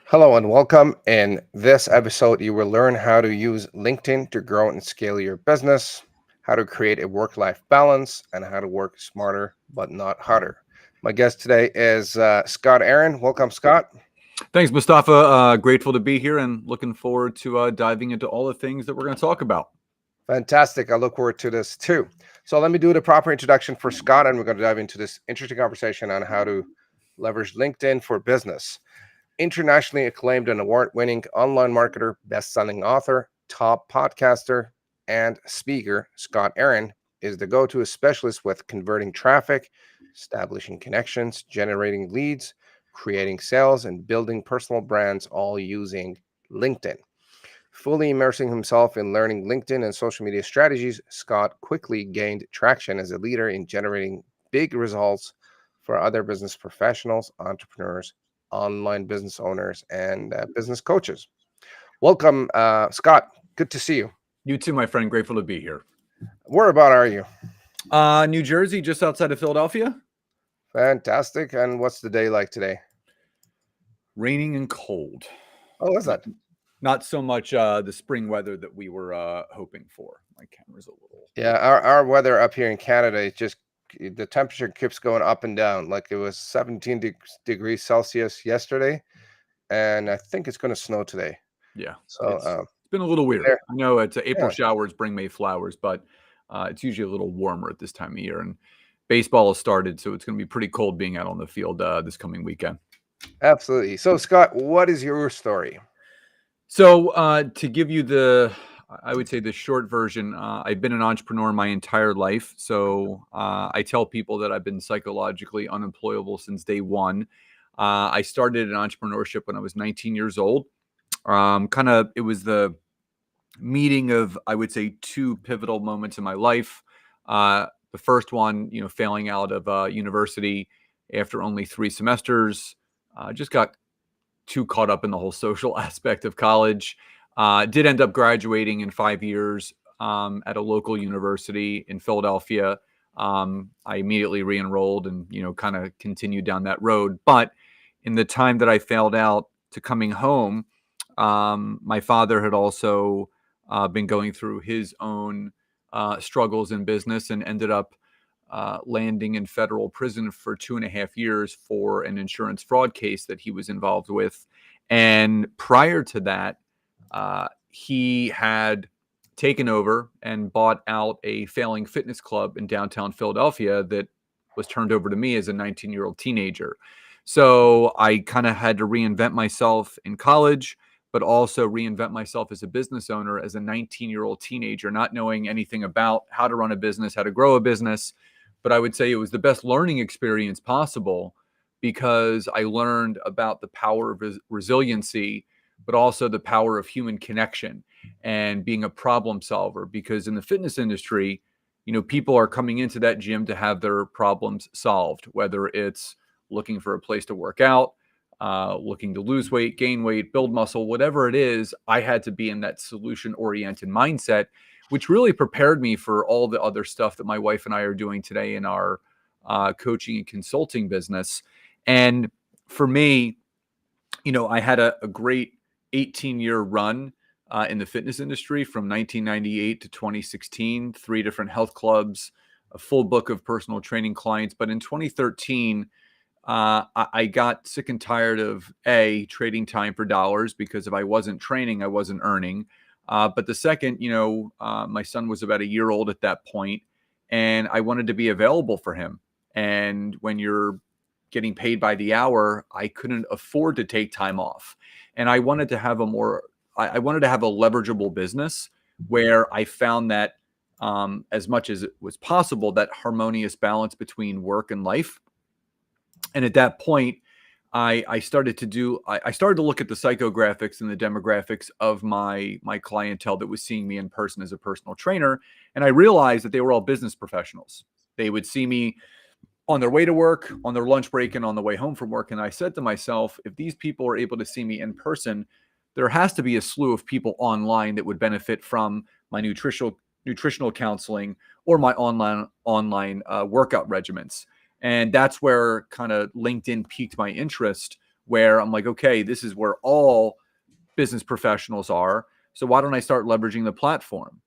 Hello and welcome. In this episode, you will learn how to use LinkedIn to grow and scale your business, how to create a work life balance, and how to work smarter but not harder. My guest today is Scott Aaron. Welcome, Scott. Thanks, Mustafa. Grateful to be here and looking forward to diving into all the things that we're going to talk about. Fantastic. I look forward to this too. So, let me do the proper introduction for Scott, and we're going to dive into this interesting conversation on how to leverage LinkedIn for business. Internationally acclaimed and award winning online marketer, best selling author, top podcaster, and speaker, Scott Aaron is the go to specialist with converting traffic, establishing connections, generating leads, creating sales, and building personal brands, all using LinkedIn. Fully immersing himself in learning LinkedIn and social media strategies, Scott quickly gained traction as a leader in generating big results for other business professionals, entrepreneurs, online business owners, and business coaches. Welcome, Scott. Good to see you. You too, my friend. Grateful to be here. Where about are you? New Jersey, just outside of Philadelphia. Fantastic. And what's the day like today? Raining and cold. Oh, what's Not, that? not so much the spring weather that we were hoping for. My camera's a little. Yeah, our weather up here in Canada is just the temperature keeps going up and down. Like it was 17 degrees Celsius yesterday, and I think it's going to snow today. Yeah, So, it's been a little weird. there, I know it's April yeah, showers bring May flowers, but it's usually a little warmer at this time of year. And baseball has started, so it's going to be pretty cold being out on the field this coming weekend. absolutely. So, Scott, what is your story? So, to give you I would say the short version, I've been an entrepreneur my entire life. So, I tell people that I've been psychologically unemployable since day one. I started in entrepreneurship when I was 19 years old. It was the meeting of, I would say, two pivotal moments in my life. The first one, failing out of university after only 3 semesters, just got too caught up in the whole social aspect of college. Did end up graduating in 5 years at a local university in Philadelphia. I immediately re-enrolled and kind of continued down that road. But in the time that I failed out to coming home, my father had also been going through his own struggles in business and ended up landing in federal prison for 2.5 years for an insurance fraud case that he was involved with. And prior to that, he had taken over and bought out a failing fitness club in downtown Philadelphia that was turned over to me as a 19-year-old teenager. So I kind of had to reinvent myself in college, but also reinvent myself as a business owner as a 19-year-old teenager, not knowing anything about how to run a business, how to grow a business. But I would say it was the best learning experience possible because I learned about the power of resiliency, but also the power of human connection and being a problem solver. Because in the fitness industry, people are coming into that gym to have their problems solved, whether it's looking for a place to work out, looking to lose weight, gain weight, build muscle, whatever it is. I had to be in that solution-oriented mindset, which really prepared me for all the other stuff that my wife and I are doing today in our coaching and consulting business. And for me, I had a great 18-year run in the fitness industry from 1998 to 2016, 3 different health clubs, a full book of personal training clients. But in 2013, I got sick and tired of trading time for dollars, because if I wasn't training, I wasn't earning. But the second, my son was about a year old at that point, and I wanted to be available for him. And when you're getting paid by the hour, I couldn't afford to take time off. And I wanted to have I wanted to have a leverageable business where I found that as much as it was possible, that harmonious balance between work and life. And at that point, I started to look at the psychographics and the demographics of my clientele that was seeing me in person as a personal trainer. And I realized that they were all business professionals. They would see me on their way to work, on their lunch break, and on the way home from work. And I said to myself, if these people are able to see me in person, there has to be a slew of people online that would benefit from my nutritional counseling or my online workout regimens. And that's where kind of LinkedIn piqued my interest, where I'm like, okay, this is where all business professionals are. So why don't I start leveraging the platform?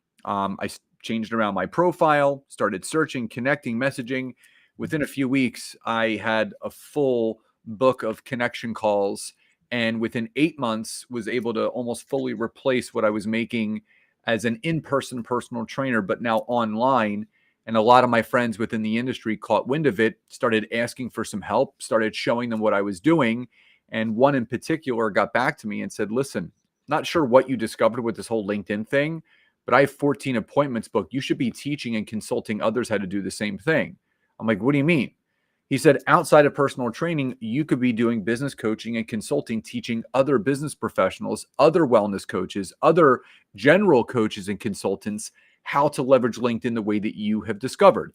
Changed around my profile, started searching, connecting, messaging. Within a few weeks, I had a full book of connection calls, and within 8 months was able to almost fully replace what I was making as an in-person personal trainer, but now online. And a lot of my friends within the industry caught wind of it, started asking for some help, started showing them what I was doing. And one in particular got back to me and said, listen, not sure what you discovered with this whole LinkedIn thing, but I have 14 appointments booked. You should be teaching and consulting others how to do the same thing. I'm like, what do you mean? He said, outside of personal training, you could be doing business coaching and consulting, teaching other business professionals, other wellness coaches, other general coaches and consultants how to leverage LinkedIn the way that you have discovered.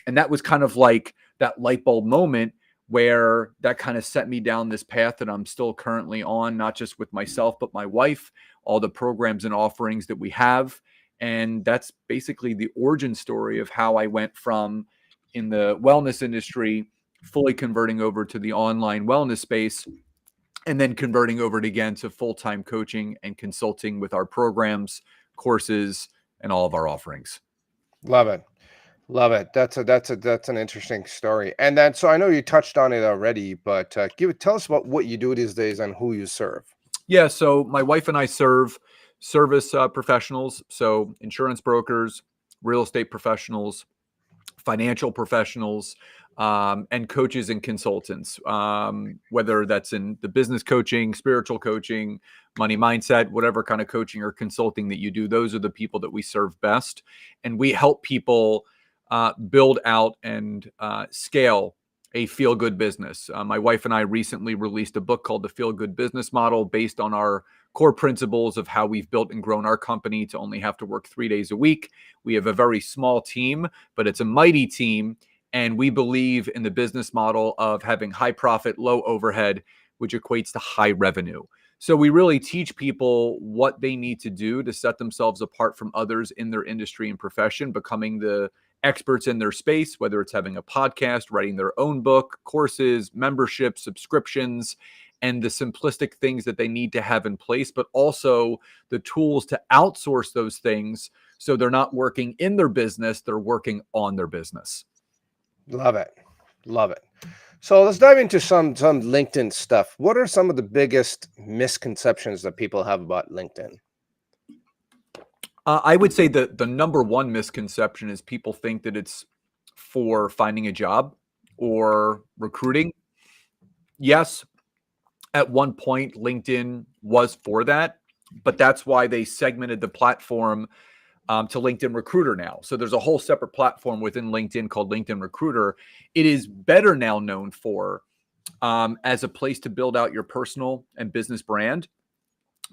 And that was kind of like that light bulb moment where that kind of set me down this path that I'm still currently on, not just with myself, but my wife, all the programs and offerings that we have. And that's basically the origin story of how I went from in the wellness industry, fully converting over to the online wellness space, and then converting over again to full-time coaching and consulting with our programs, courses, and all of our offerings. Love it. Love it. That's an interesting story. And then, so I know you touched on it already, but tell us about what you do these days and who you serve. Yeah, so my wife and I serve service professionals, so insurance brokers, real estate professionals, financial professionals, and coaches and consultants, whether that's in the business coaching, spiritual coaching, money mindset, whatever kind of coaching or consulting that you do. Those are the people that we serve best. And we help people build out and scale a feel-good business. My wife and I recently released a book called The Feel-Good Business Model, based on our core principles of how we've built and grown our company to only have to work 3 days a week. We have a very small team, but it's a mighty team. And we believe in the business model of having high profit, low overhead, which equates to high revenue. So we really teach people what they need to do to set themselves apart from others in their industry and profession, becoming the experts in their space, whether it's having a podcast, writing their own book, courses, memberships, subscriptions, and the simplistic things that they need to have in place, but also the tools to outsource those things so they're not working in their business, they're working on their business. Love it. Love it. So let's dive into some LinkedIn stuff. What are some of the biggest misconceptions that people have about LinkedIn? I would say that the number one misconception is people think that it's for finding a job or recruiting. Yes, at one point, LinkedIn was for that, but that's why they segmented the platform to LinkedIn Recruiter now. So there's a whole separate platform within LinkedIn called LinkedIn Recruiter. It is better now known for as a place to build out your personal and business brand,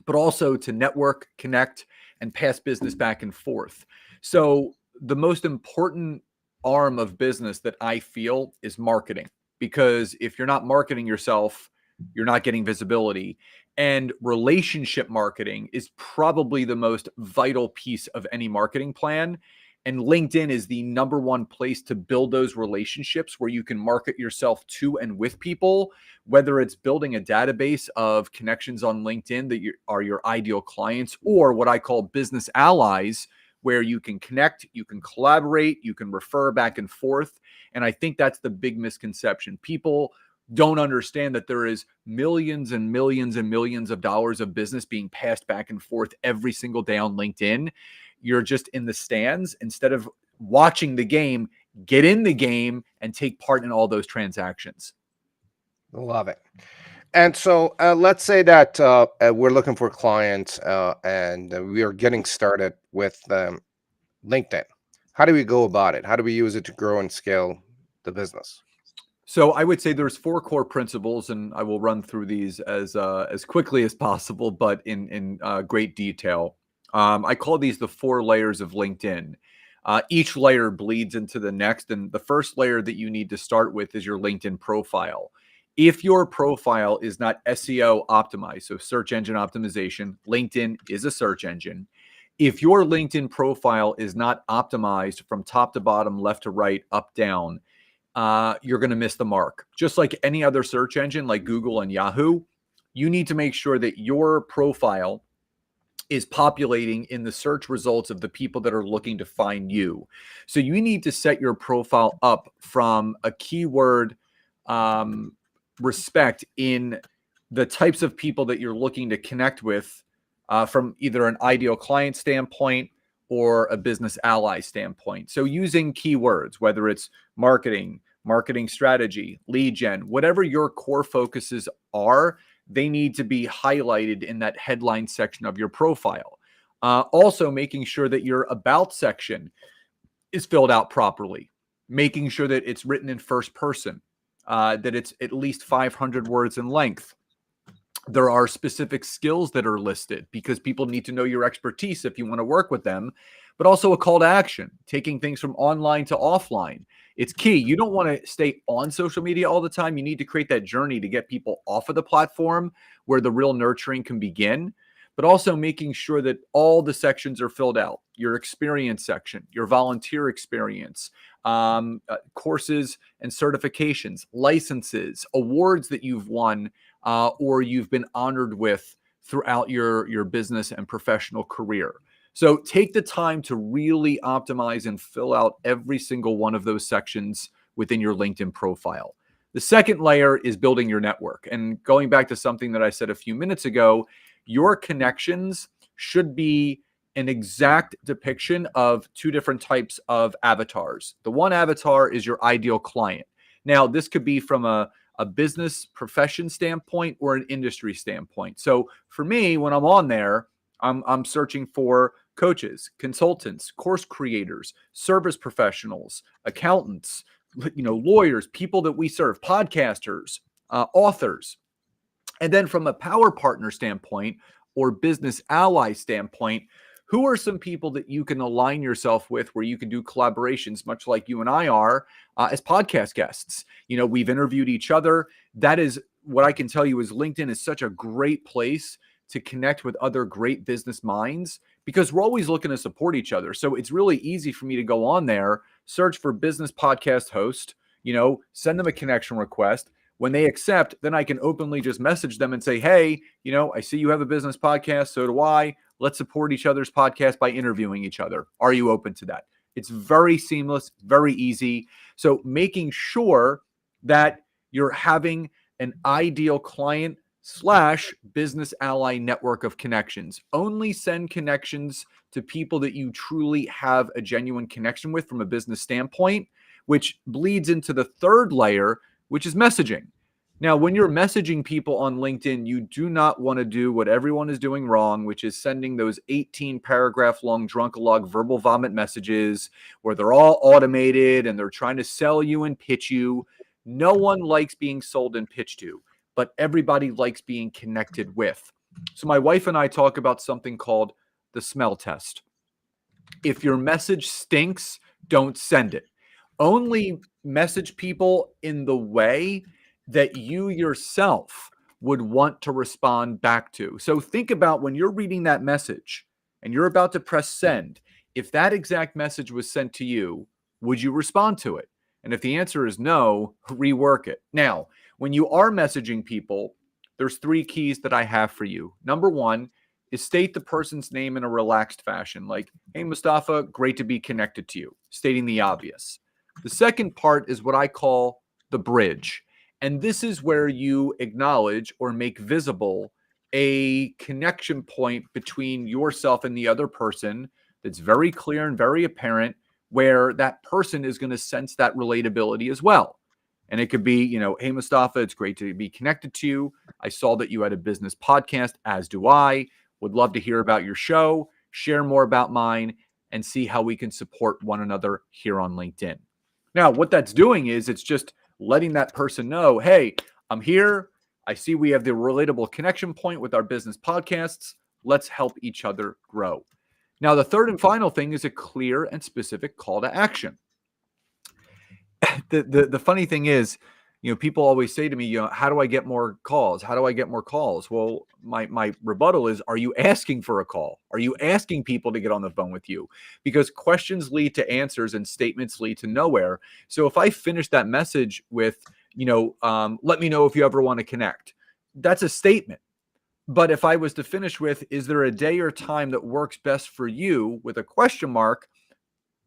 but also to network, connect, and pass business back and forth. So the most important arm of business that I feel is marketing, because if you're not marketing yourself, you're not getting visibility. And relationship marketing is probably the most vital piece of any marketing plan. And LinkedIn is the number one place to build those relationships where you can market yourself to and with people, whether it's building a database of connections on LinkedIn that are your ideal clients, or what I call business allies, where you can connect, you can collaborate, you can refer back and forth. And I think that's the big misconception. People don't understand that there is millions and millions and millions of dollars of business being passed back and forth every single day on LinkedIn. You're just in the stands. Instead of watching the game, get in the game and take part in all those transactions. Love it. And so let's say that we're looking for clients and we are getting started with LinkedIn. How do we go about it? How do we use it to grow and scale the business? So I would say there's 4 core principles, and I will run through these as quickly as possible, but in great detail. I call these the 4 layers of LinkedIn. Each layer bleeds into the next, and the first layer that you need to start with is your LinkedIn profile. If your profile is not SEO optimized, so search engine optimization, LinkedIn is a search engine. If your LinkedIn profile is not optimized from top to bottom, left to right, up, down, you're going to miss the mark. Just like any other search engine like Google and Yahoo, you need to make sure that your profile is populating in the search results of the people that are looking to find you. So you need to set your profile up from a keyword respect in the types of people that you're looking to connect with from either an ideal client standpoint or a business ally standpoint. So using keywords, whether it's marketing strategy, lead gen, whatever your core focuses are, they need to be highlighted in that headline section of your profile. Also making sure that your about section is filled out properly, making sure that it's written in first person, that it's at least 500 words in length. There are specific skills that are listed because people need to know your expertise if you want to work with them, but also a call to action, taking things from online to offline. It's key. You don't want to stay on social media all the time. You need to create that journey to get people off of the platform where the real nurturing can begin, but also making sure that all the sections are filled out. Your experience section, your volunteer experience, courses and certifications, licenses, awards that you've won or you've been honored with throughout your business and professional career. So take the time to really optimize and fill out every single one of those sections within your LinkedIn profile. The second layer is building your network. And going back to something that I said a few minutes ago, your connections should be an exact depiction of two different types of avatars. The one avatar is your ideal client. Now, this could be from a business profession standpoint or an industry standpoint. So for me, when I'm on there, I'm searching for coaches, consultants, course creators, service professionals, accountants, lawyers, people that we serve, podcasters, authors. And then from a power partner standpoint or business ally standpoint, who are some people that you can align yourself with where you can do collaborations, much like you and I are as podcast guests? We've interviewed each other. That is what I can tell you is LinkedIn is such a great place to connect with other great business minds because we're always looking to support each other. So it's really easy for me to go on there, search for business podcast host, send them a connection request. When they accept, then I can openly just message them and say, hey, I see you have a business podcast. So do I. Let's support each other's podcast by interviewing each other. Are you open to that? It's very seamless, very easy. So making sure that you're having an ideal client / business ally network of connections. Only send connections to people that you truly have a genuine connection with from a business standpoint, which bleeds into the third layer, which is messaging. Now, when you're messaging people on LinkedIn, you do not want to do what everyone is doing wrong, which is sending those 18-paragraph long drunk-a-log verbal vomit messages where they're all automated and they're trying to sell you and pitch you. No one likes being sold and pitched to, but everybody likes being connected with. So my wife and I talk about something called the smell test. If your message stinks, don't send it. Only message people in the way that you yourself would want to respond back to. So think about when you're reading that message and you're about to press send, if that exact message was sent to you, would you respond to it? And if the answer is no, rework it. Now, when you are messaging people, there's 3 keys that I have for you. Number 1 is state the person's name in a relaxed fashion, like, hey, Mustafa, great to be connected to you, stating the obvious. The second part is what I call the bridge. And this is where you acknowledge or make visible a connection point between yourself and the other person that's very clear and very apparent, where that person is going to sense that relatability as well. And it could be, hey, Mustafa, it's great to be connected to you. I saw that you had a business podcast, as do I. Would love to hear about your show, share more about mine, and see how we can support one another here on LinkedIn. Now, what that's doing is it's just letting that person know, hey, I'm here. I see we have the relatable connection point with our business podcasts. Let's help each other grow. Now, the third and final thing is a clear and specific call to action. The funny thing is, People always say to me, how do I get more calls? How do I get more calls? Well, my rebuttal is, are you asking for a call? Are you asking people to get on the phone with you? Because questions lead to answers and statements lead to nowhere. So if I finish that message with, let me know if you ever want to connect, that's a statement. But if I was to finish with, is there a day or time that works best for you with a question mark?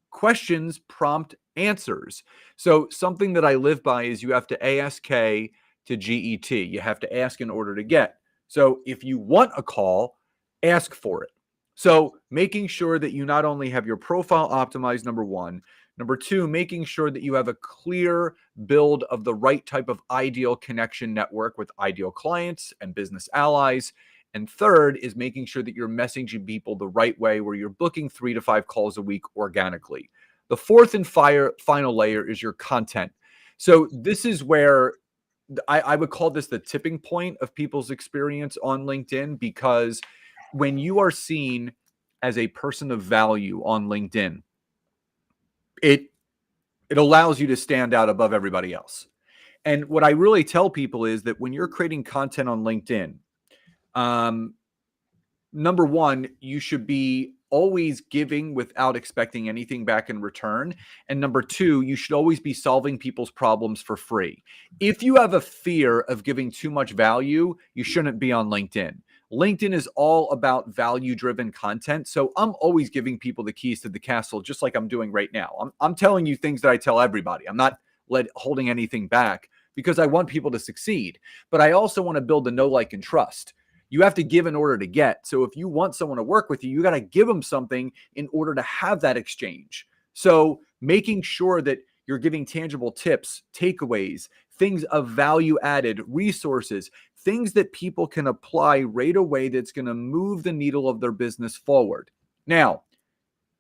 Questions prompt answers. So something that I live by is you have to ASK to GET. You have to ask in order to get. So if you want a call, ask for it. So making sure that you not only have your profile optimized, number one. Number two, making sure that you have a clear build of the right type of ideal connection network with ideal clients and business allies. And third is making sure that you're messaging people the right way, where you're booking 3 to 5 calls a week organically. The fourth and final layer is your content. So this is where I would call this the tipping point of people's experience on LinkedIn, because when you are seen as a person of value on LinkedIn, it allows you to stand out above everybody else. And what I really tell people is that when you're creating content on LinkedIn, number one, you should be always giving without expecting anything back in return. And number two, you should always be solving people's problems for free. If you have a fear of giving too much value, you shouldn't be on LinkedIn. LinkedIn is all about value-driven content. So I'm always giving people the keys to the castle, just like I'm doing right now. I'm telling you things that I tell everybody. I'm not holding anything back, because I want people to succeed. But I also want to build the know, like, and trust. You have to give in order to get. So if you want someone to work with you, you got to give them something in order to have that exchange. So making sure that you're giving tangible tips, takeaways, things of value added, resources, things that people can apply right away that's going to move the needle of their business forward. Now,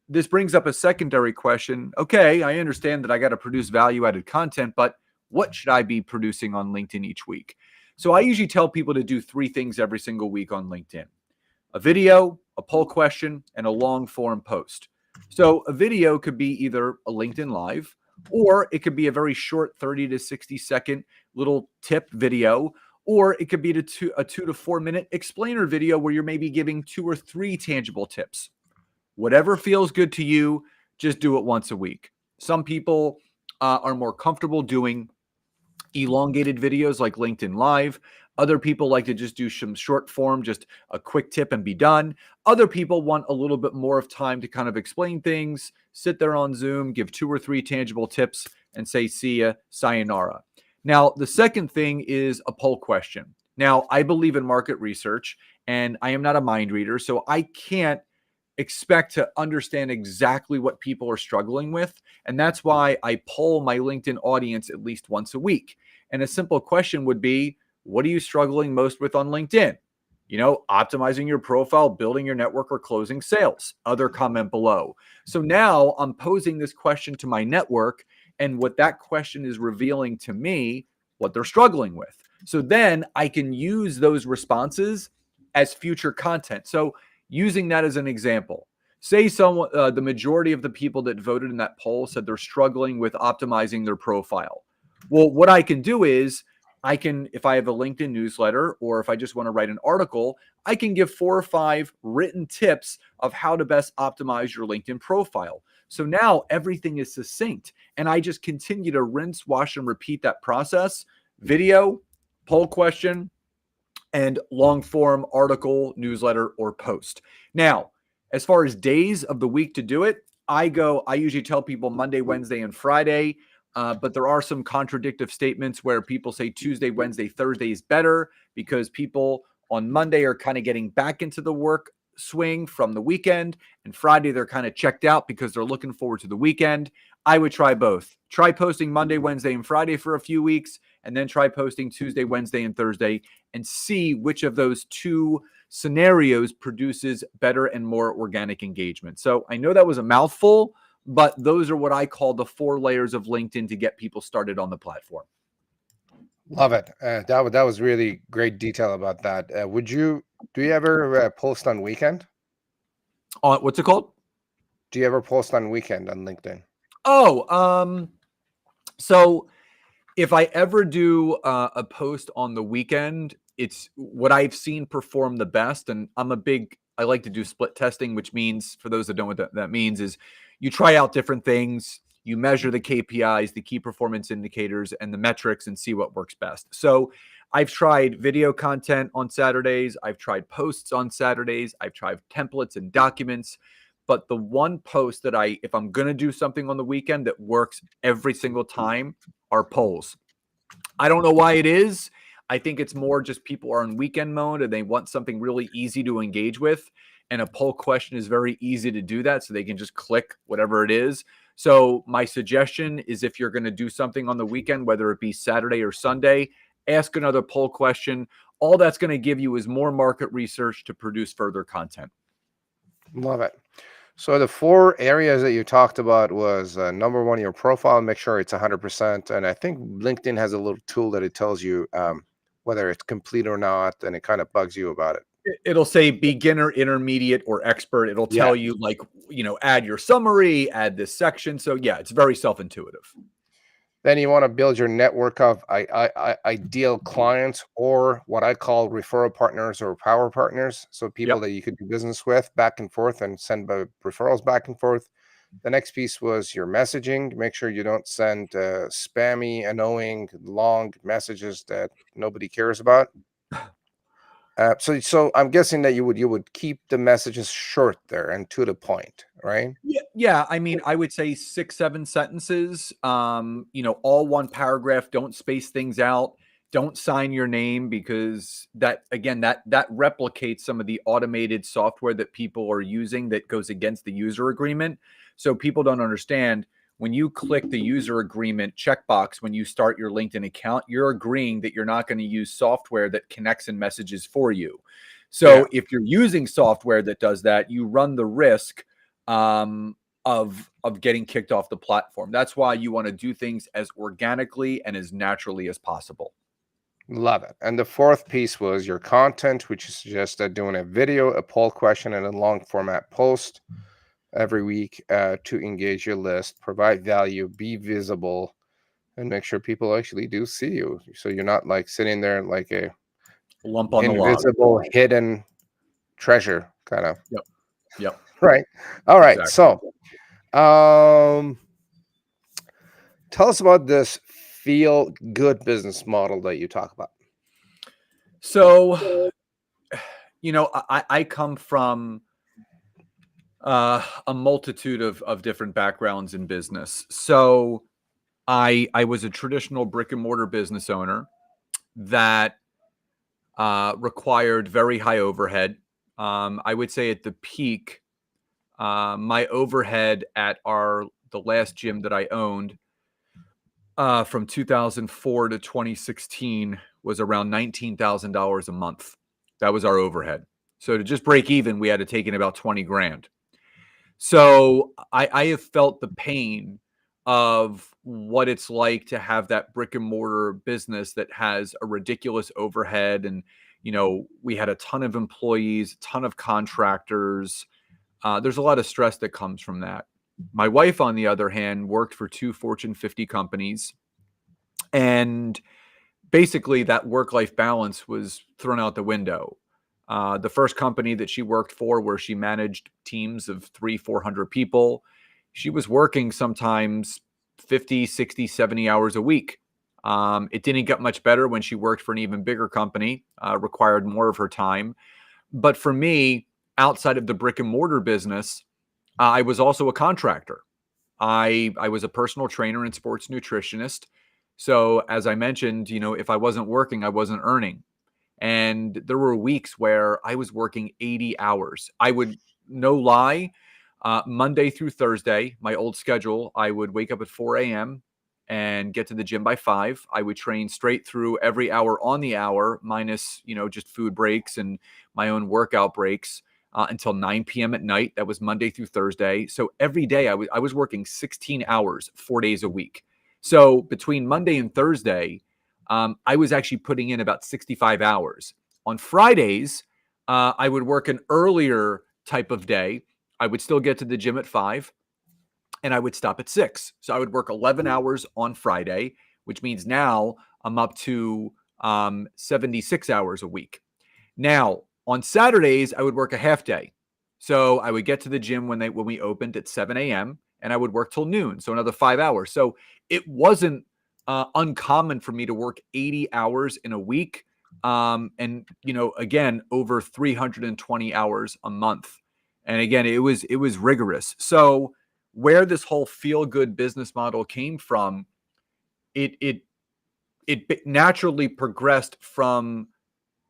this brings up a secondary question. Okay, I understand that I got to produce value added content, but what should I be producing on LinkedIn each week? So I usually tell people to do 3 things every single week on LinkedIn: a video, a poll question, and a long form post. So a video could be either a LinkedIn Live, or it could be a very short 30 to 60 second little tip video, or it could be a 2 to 4 minute explainer video where you're maybe giving 2 or 3 tangible tips. Whatever feels good to you, just do it once a week. Some people are more comfortable doing elongated videos like LinkedIn Live. Other people like to just do some short form, just a quick tip and be done. Other people want a little bit more of time to kind of explain things, sit there on Zoom, give 2 or 3 tangible tips, and say, see ya, sayonara. Now, the second thing is a poll question. Now, I believe in market research, and I am not a mind reader, so I can't expect to understand exactly what people are struggling with. And that's why I poll my LinkedIn audience at least once a week. And a simple question would be, what are you struggling most with on LinkedIn? Optimizing your profile, building your network, or closing sales. Other comment below. So now I'm posing this question to my network, and what that question is revealing to me, what they're struggling with. So then I can use those responses as future content. So using that as an example, say someone, the majority of the people that voted in that poll said they're struggling with optimizing their profile. Well, what I can do is if I have a LinkedIn newsletter, or if I just want to write an article, I can give 4 or 5 written tips of how to best optimize your LinkedIn profile. So now everything is succinct, and I just continue to rinse, wash, and repeat that process: video, poll question, and long form article, newsletter, or post. Now, as far as days of the week to do it, I usually tell people Monday, Wednesday, and Friday. But there are some contradictive statements where people say Tuesday, Wednesday, Thursday is better, because people on Monday are kind of getting back into the work swing from the weekend, and Friday they're kind of checked out because they're looking forward to the weekend. I would try both. Try posting Monday, Wednesday, and Friday for a few weeks, and then try posting Tuesday, Wednesday, and Thursday, and see which of those 2 scenarios produces better and more organic engagement. So I know that was a mouthful, but those are what I call the 4 layers of LinkedIn to get people started on the platform. Love it. That was really great detail about that. Do you ever post on weekend? What's it called? Do you ever post on weekend on LinkedIn? Oh, so If I ever do a post on the weekend, it's what I've seen perform the best. And I like to do split testing, which means, for those that don't know what that means, is you try out different things, you measure the KPIs, the key performance indicators, and the metrics, and see what works best. So I've tried video content on Saturdays, I've tried posts on Saturdays, I've tried templates and documents. But the one post that if I'm going to do something on the weekend that works every single time, are polls. I don't know why it is. I think it's more just people are in weekend mode and they want something really easy to engage with. And a poll question is very easy to do that. So they can just click whatever it is. So my suggestion is, if you're going to do something on the weekend, whether it be Saturday or Sunday, ask another poll question. All that's going to give you is more market research to produce further content. Love it. So the 4 areas that you talked about was number one, your profile, make sure it's 100%. And I think LinkedIn has a little tool that it tells you whether it's complete or not, and it kind of bugs you about it. It'll say beginner, intermediate, or expert. It'll tell you, like, add your summary, add this section. So yeah, it's very self-intuitive. Then you want to build your network of ideal clients, or what I call referral partners or power partners. So people that you could do business with back and forth and send referrals back and forth. The next piece was your messaging. Make sure you don't send spammy, annoying, long messages that nobody cares about. So I'm guessing that you would keep the messages short there and to the point, right? Yeah. I mean, I would say 6, 7 sentences. All one paragraph. Don't space things out. Don't sign your name, because that replicates some of the automated software that people are using that goes against the user agreement. So people don't understand, when you click the user agreement checkbox when you start your LinkedIn account, you're agreeing that you're not going to use software that connects and messages for you. So if you're using software that does that, you run the risk of getting kicked off the platform. That's why you want to do things as organically and as naturally as possible. Love it. And the 4th piece was your content, which is just doing a video, a poll question, and a long format post every week to engage your list, provide value, be visible, and make sure people actually do see you. So you're not like sitting there like a lump on the log, invisible hidden treasure kind of. Yep. Right. All right. Exactly. So tell us about this feel good business model that you talk about. So, I come from a multitude of different backgrounds in business. So I was a traditional brick and mortar business owner that required very high overhead. I would say at the peak, my overhead at the last gym that I owned from 2004 to 2016 was around $19,000 a month. That was our overhead. So to just break even, we had to take in about 20 grand. So I have felt the pain of what it's like to have that brick and mortar business that has a ridiculous overhead. And, we had a ton of employees, a ton of contractors. There's a lot of stress that comes from that. My wife, on the other hand, worked for 2 Fortune 50 companies. And basically that work-life balance was thrown out the window. The first company that she worked for, where she managed teams of 300-400 people, she was working sometimes 50, 60, 70 hours a week. It didn't get much better when she worked for an even bigger company, required more of her time. But for me, outside of the brick and mortar business, I was also a contractor. I was a personal trainer and sports nutritionist. So as I mentioned, if I wasn't working, I wasn't earning. And there were weeks where I was working 80 hours. I would, no lie, Monday through Thursday, my old schedule, I would wake up at 4 a.m. and get to the gym by 5. I would train straight through every hour on the hour, minus, just food breaks and my own workout breaks, until 9 p.m. at night. That was Monday through Thursday. So every day I was working 16 hours, 4 days a week. So between Monday and Thursday, I was actually putting in about 65 hours. On Fridays, I would work an earlier type of day. I would still get to the gym at 5 and I would stop at 6. So I would work 11 hours on Friday, which means now I'm up to 76 hours a week. Now, on Saturdays, I would work a half day. So I would get to the gym when we opened at 7 a.m. and I would work till noon, so another 5 hours. So it wasn't uncommon for me to work 80 hours in a week, and again, over 320 hours a month. And again, it was rigorous. So where this whole feel good business model came from, it naturally progressed from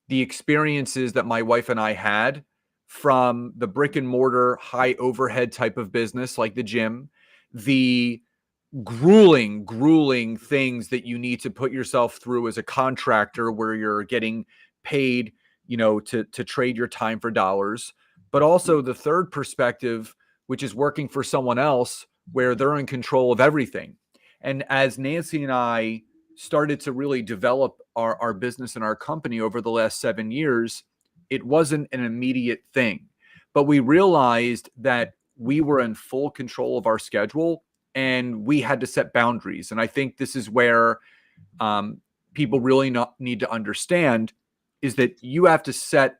the experiences that my wife and I had from the brick and mortar high overhead type of business like the gym, the grueling things that you need to put yourself through as a contractor where you're getting paid, to trade your time for dollars, but also the third perspective, which is working for someone else where they're in control of everything. And as Nancy and I started to really develop our business and our company over the last 7 years, it wasn't an immediate thing, but we realized that we were in full control of our schedule and we had to set boundaries. And I think this is where people really need to understand is that you have to set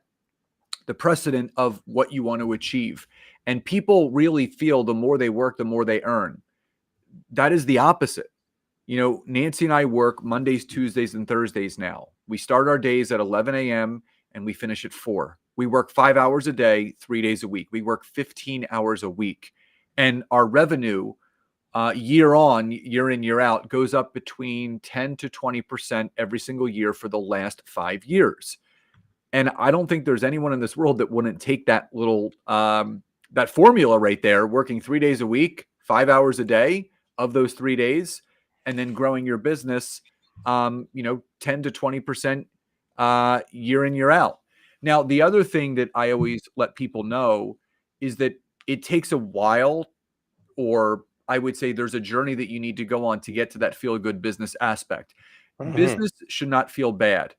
the precedent of what you want to achieve. And people really feel the more they work, the more they earn. That is the opposite. Nancy and I work Mondays, Tuesdays, and Thursdays now. We start our days at 11 a.m. and we finish at 4. We work 5 hours a day, 3 days a week. We work 15 hours a week. And our revenue year in, year out goes up between 10 to 20% every single year for the last 5 years. And I don't think there's anyone in this world that wouldn't take that little, that formula right there, working 3 days a week, 5 hours a day of those 3 days, and then growing your business, 10 to 20% year in, year out. Now, the other thing that I always let people know is that it takes a while, or I would say there's a journey that you need to go on to get to that feel good business aspect. Mhm. Business should not feel bad.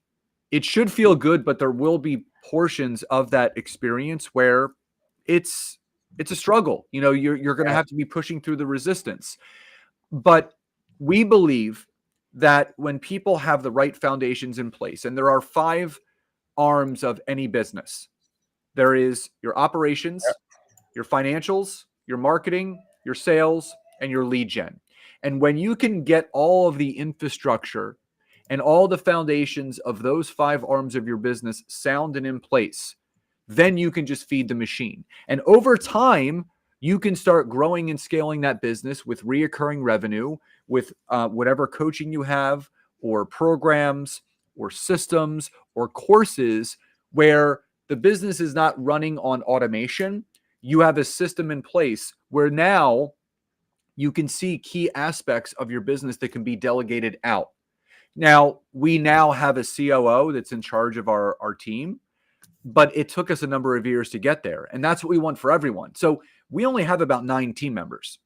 It should feel good, but there will be portions of that experience where it's a struggle. You're going to have to be pushing through the resistance. But we believe that when people have the right foundations in place, and there are 5 arms of any business, there is your operations, your financials, your marketing, your sales, and your lead gen. And when you can get all of the infrastructure and all the foundations of those 5 arms of your business sound and in place, then you can just feed the machine. And over time, you can start growing and scaling that business with reoccurring revenue, with whatever coaching you have, or programs, or systems, or courses where the business is not running on automation. You have a system in place where now you can see key aspects of your business that can be delegated out. Now, we now have a COO that's in charge of our team, but it took us a number of years to get there. And that's what we want for everyone. So we only have about 9 team members.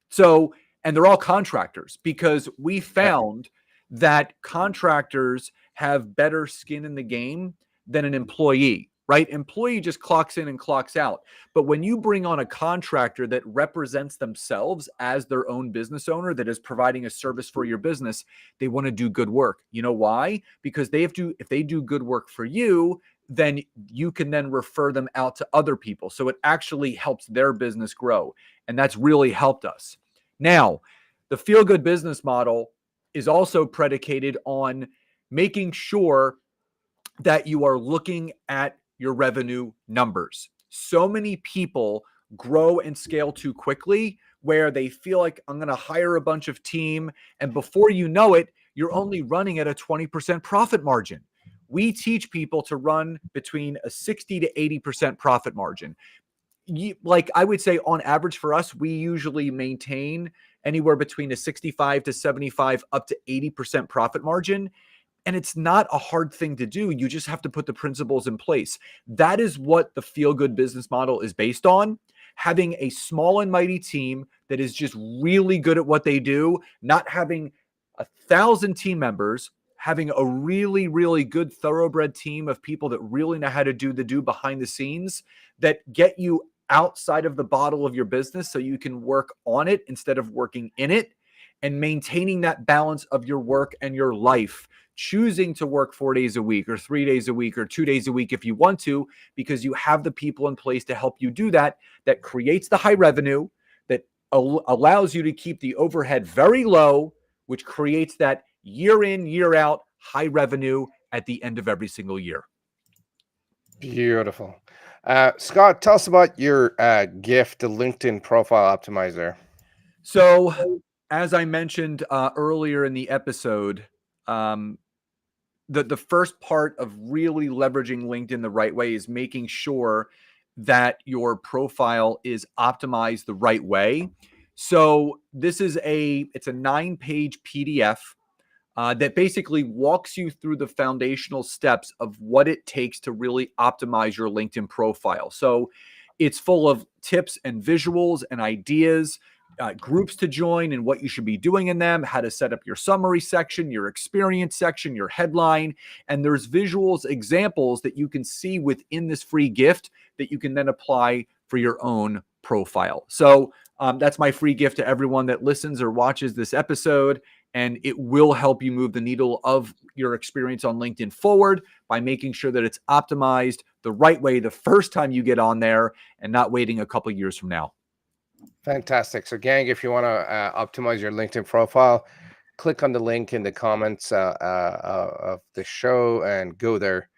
So, and they're all contractors, because we found that contractors have better skin in the game than an employee, right? Employee just clocks in and clocks out. But when you bring on a contractor that represents themselves as their own business owner, that is providing a service for your business, they want to do good work. You know why? Because if they do good work for you, then you can then refer them out to other people. So it actually helps their business grow. And that's really helped us. Now, the Feel Good business model is also predicated on making sure that you are looking at your revenue numbers. So many people grow and scale too quickly where they feel like, I'm going to hire a bunch of team, and before you know it, you're only running at a 20% profit margin. We teach people to run between a 60 to 80% profit margin. Like I would say on average for us, we usually maintain anywhere between a 65 to 75 up to 80% profit margin. And it's not a hard thing to do. You just have to put the principles in place. That is what the Feel Good business model is based on. Having a small and mighty team that is just really good at what they do, not having 1,000 team members, having a really, really good thoroughbred team of people that really know how to do behind the scenes, that get you outside of the bottle of your business so you can work on it instead of working in it. and maintaining that balance of your work and your life, choosing to work 4 days a week or 3 days a week or 2 days a week if you want to, because you have the people in place to help you do that, that creates the high revenue, that allows you to keep the overhead very low, which creates that year in, year out high revenue at the end of every single year. Beautiful. Scott, tell us about your gift, the LinkedIn Profile Optimizer. So, as I mentioned earlier in the episode, the first part of really leveraging LinkedIn the right way is making sure that your profile is optimized the right way. So this is it's a 9-page PDF that basically walks you through the foundational steps of what it takes to really optimize your LinkedIn profile. So it's full of tips and visuals and ideas, groups to join and what you should be doing in them, how to set up your summary section, your experience section, your headline. And there's visuals, examples that you can see within this free gift that you can then apply for your own profile. So that's my free gift to everyone that listens or watches this episode. And it will help you move the needle of your experience on LinkedIn forward by making sure that it's optimized the right way the first time you get on there and not waiting a couple years from now. Fantastic. So, gang, if you want to optimize your LinkedIn profile, click on the link in the comments of the show and go there.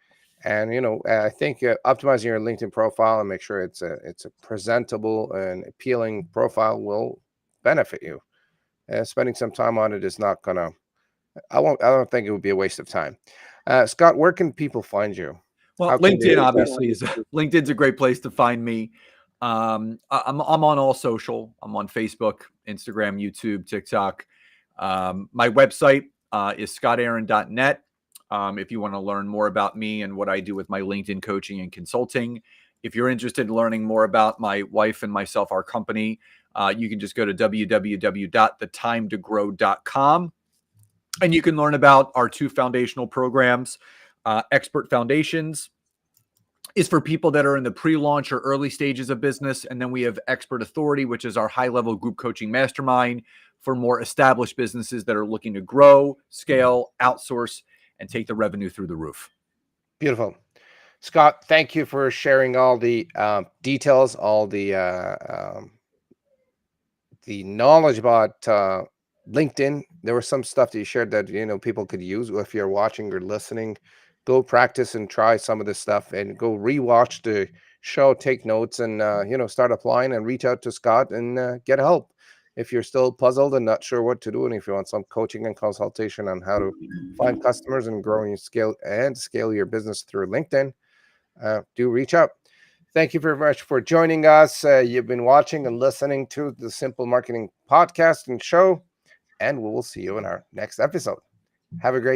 And I think optimizing your LinkedIn profile and make sure it's a presentable and appealing profile will benefit you. Spending some time on it is not gonna. I don't think it would be a waste of time. Scott, where can people find you? Well, LinkedIn obviously is LinkedIn's a great place to find me. I'm on all social. I'm on Facebook, Instagram, YouTube, TikTok. My website is scottaaron.net. If you want to learn more about me and what I do with my LinkedIn coaching and consulting. If you're interested in learning more about my wife and myself, our company, you can just go to www.thetimetogrow.com. And you can learn about our 2 foundational programs. Expert Foundations is for people that are in the pre-launch or early stages of business. And then we have Expert Authority, which is our high-level group coaching mastermind for more established businesses that are looking to grow, scale, outsource, and take the revenue through the roof. Beautiful. Scott, thank you for sharing all the details, all the knowledge about LinkedIn. There was some stuff that you shared that people could use. If you're watching or listening, go practice and try some of this stuff, and go rewatch the show, take notes, and start applying, and reach out to Scott and get help if you're still puzzled and not sure what to do, and if you want some coaching and consultation on how to find customers and grow your scale your business through LinkedIn. Do reach out. Thank you very much for joining us. You've been watching and listening to the Simple Marketing Podcast and show, and we will see you in our next episode. Have a great